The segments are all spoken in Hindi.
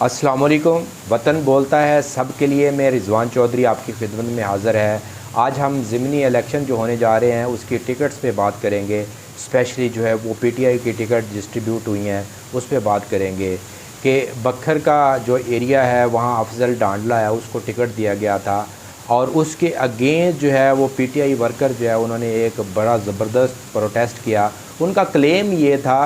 अस्सलाम वालेकुम। वतन बोलता है सब के लिए। मैं रिजवान चौधरी आपकी खिदमत में हाज़िर है। आज हम ज़िमनी इलेक्शन जो होने जा रहे हैं उसकी टिकट्स पे बात करेंगे। स्पेशली जो है वो पीटीआई की टिकट डिस्ट्रीब्यूट हुई हैं उस पे बात करेंगे कि बखर का जो एरिया है वहाँ अफजल डांडला है उसको टिकट दिया गया था और उसके अगेंस्ट जो है वो पीटीआई वर्कर जो है उन्होंने एक बड़ा ज़बरदस्त प्रोटेस्ट किया। उनका क्लेम ये था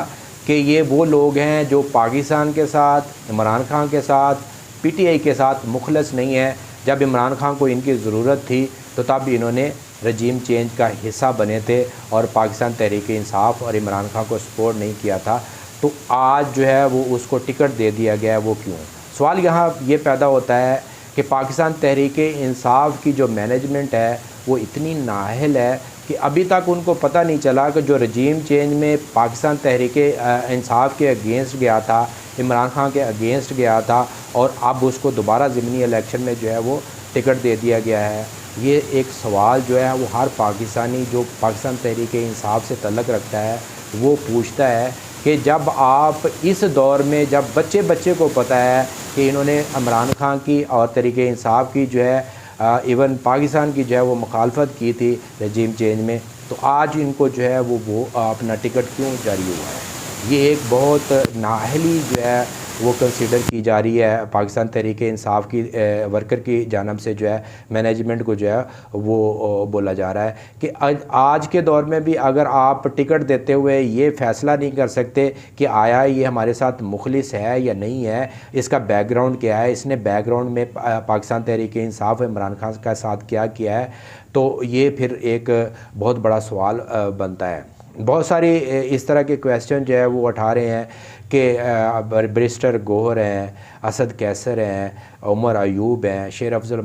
कि ये वो लोग हैं जो पाकिस्तान के साथ, इमरान खान के साथ, पीटीआई के साथ मुखलस नहीं है। जब इमरान खान को इनकी ज़रूरत थी तो तब इन्होंने रजीम चेंज का हिस्सा बने थे और पाकिस्तान तहरीक इंसाफ और इमरान खान को सपोर्ट नहीं किया था। तो आज जो है वो उसको टिकट दे दिया गया है, वो क्यों? सवाल यहाँ ये पैदा होता है कि पाकिस्तान तहरीक इंसाफ की जो मैनेजमेंट है वो इतनी नाअहल है कि अभी तक उनको पता नहीं चला कि जो रजीम चेंज में पाकिस्तान तहरीक इंसाफ के अगेंस्ट गया था, इमरान खान के अगेंस्ट गया था और अब उसको दोबारा ज़िमनी इलेक्शन में जो है वो टिकट दे दिया गया है। ये एक सवाल जो है वो हर पाकिस्तानी जो पाकिस्तान तहरीक इंसाफ से तल्लक़ रखता है वो पूछता है कि जब आप इस दौर में जब बच्चे बच्चे को पता है कि इन्होंने इमरान खान की और तहरीक इंसाफ की जो है इवन पाकिस्तान की जो है वो मुखालफत की थी रजीम चेंज में, तो आज इनको जो है वो अपना टिकट क्यों जारी हुआ है? ये एक बहुत नाअहली जो है वो कंसीडर की जा रही है पाकिस्तान तहरीक इंसाफ की वर्कर की जानब से जो है मैनेजमेंट को जो है वो बोला जा रहा है कि आज के दौर में भी अगर आप टिकट देते हुए ये फ़ैसला नहीं कर सकते कि आया ये हमारे साथ मुखलिस है या नहीं है, इसका बैकग्राउंड क्या है, इसने बैकग्राउंड में पाकिस्तान तहरीक इंसाफ इमरान खान का साथ क्या किया है, तो ये फिर एक बहुत बड़ा सवाल बनता है। बहुत सारी इस तरह के क्वेश्चन जो है वो उठा रहे हैं कि बैरिस्टर गोहर हैं, असद कैसर हैं, उमर अयूब हैं, शेर अफजल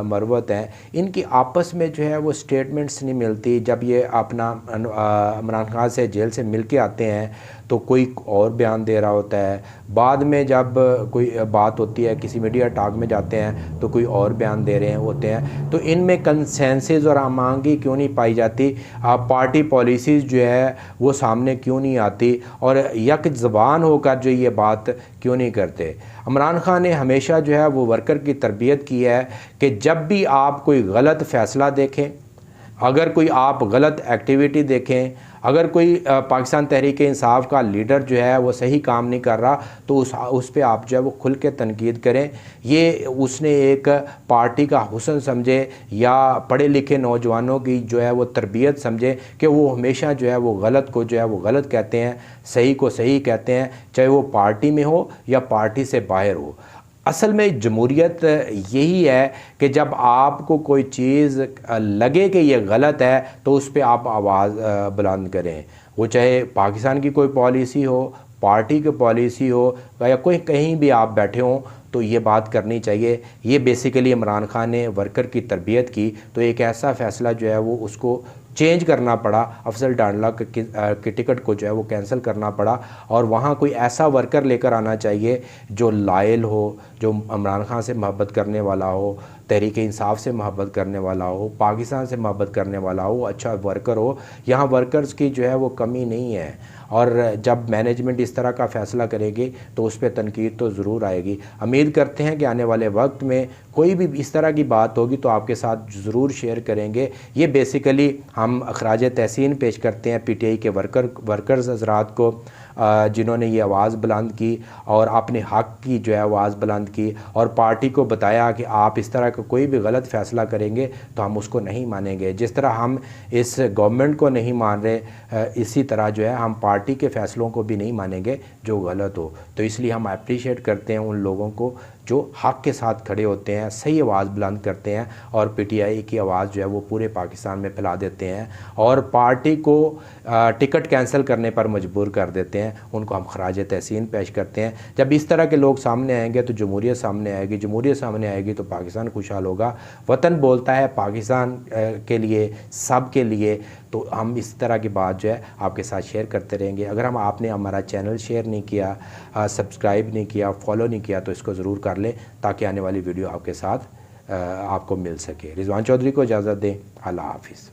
मरवत हैं, इनकी आपस में जो है वो स्टेटमेंट्स नहीं मिलती। जब ये अपना इमरान खान से जेल से मिल के आते हैं तो कोई और बयान दे रहा होता है, बाद में जब कोई बात होती है किसी मीडिया टॉक में जाते हैं तो कोई और बयान दे रहे होते हैं। तो इनमें कंसेंसस और हमांगी क्यों नहीं पाई जाती? पार्टी पॉलिसीज़ जो है वो सामने क्यों नहीं आती और यक ज़बान होकर जो ये बात क्यों नहीं करते? इमरान खान ने हमेशा जो है वो वर्कर की तरबियत की है कि जब भी आप कोई गलत फ़ैसला देखें, अगर कोई आप गलत एक्टिविटी देखें, अगर कोई पाकिस्तान तहरीक इंसाफ का लीडर जो है वो सही काम नहीं कर रहा तो उस पे आप जो है वो खुल के तनकीद करें। ये उसने एक पार्टी का हुस्न समझे या पढ़े लिखे नौजवानों की जो है वो तरबियत समझे कि वो हमेशा जो है वो गलत को जो है वो गलत कहते हैं, सही को सही कहते हैं, चाहे वो पार्टी में हो या पार्टी से बाहर हो। असल में जमहूरियत यही है कि जब आपको कोई चीज़ लगे कि ये गलत है तो उस पर आप आवाज़ बुलंद करें, वो चाहे पाकिस्तान की कोई पॉलिसी हो, पार्टी की पॉलिसी हो या कोई कहीं भी आप बैठे हों, तो ये बात करनी चाहिए। ये बेसिकली इमरान खान ने वर्कर की तरबियत की तो एक ऐसा फ़ैसला जो है वो उसको चेंज करना पड़ा, अफजल डांडला के टिकट को जो है वो कैंसिल करना पड़ा और वहाँ कोई ऐसा वर्कर लेकर आना चाहिए जो लायल हो, जो इमरान खान से मोहब्बत करने वाला हो, तहरीक इंसाफ से मोहब्बत करने वाला हो, पाकिस्तान से मोहब्बत करने वाला हो, अच्छा वर्कर हो। यहाँ वर्कर्स की जो है वो कमी नहीं है और जब मैनेजमेंट इस तरह का फ़ैसला करेगी तो उस पर तनकीद तो ज़रूर आएगी। उम्मीद करते हैं कि आने वाले वक्त में कोई भी इस तरह की बात होगी तो आपके साथ ज़रूर शेयर करेंगे। ये बेसिकली हम अखराज तहसीन पेश करते हैं पीटीआई के वर्कर्स हज़रात को जिन्होंने ये आवाज़ बुलंद की और अपने हक़ की जो है आवाज़ बुलंद की और पार्टी को बताया कि आप इस तरह का कोई भी गलत फ़ैसला करेंगे तो हम उसको नहीं मानेंगे। जिस तरह हम इस गवर्नमेंट को नहीं मान रहे, इसी तरह जो है हम पार्टी के फ़ैसलों को भी नहीं मानेंगे जो गलत हो। तो इसलिए हम अप्रिशिएट करते हैं उन लोगों को जो हक़ के साथ खड़े होते हैं, सही आवाज़ बुलंद करते हैं और पीटीआई की आवाज़ जो है वो पूरे पाकिस्तान में फैला देते हैं और पार्टी को टिकट कैंसिल करने पर मजबूर कर देते हैं। उनको हम खराज तहसीन पेश करते हैं। जब इस तरह के लोग सामने आएंगे तो जमहूरियत सामने आएगी, जमहूरियत सामने आएगी तो पाकिस्तान खुशहाल होगा। वतन बोलता है पाकिस्तान के लिए, सब के लिए। तो हम इस तरह की बात जो है आपके साथ शेयर करते रहेंगे। अगर आपने हमारा चैनल शेयर नहीं किया, सब्सक्राइब नहीं किया, फॉलो नहीं किया तो इसको ज़रूर कर लें ताकि आने वाली वीडियो आपके साथ आपको मिल सके। रिजवान चौधरी को इजाज़त दें। अल्लाह हाफिज़।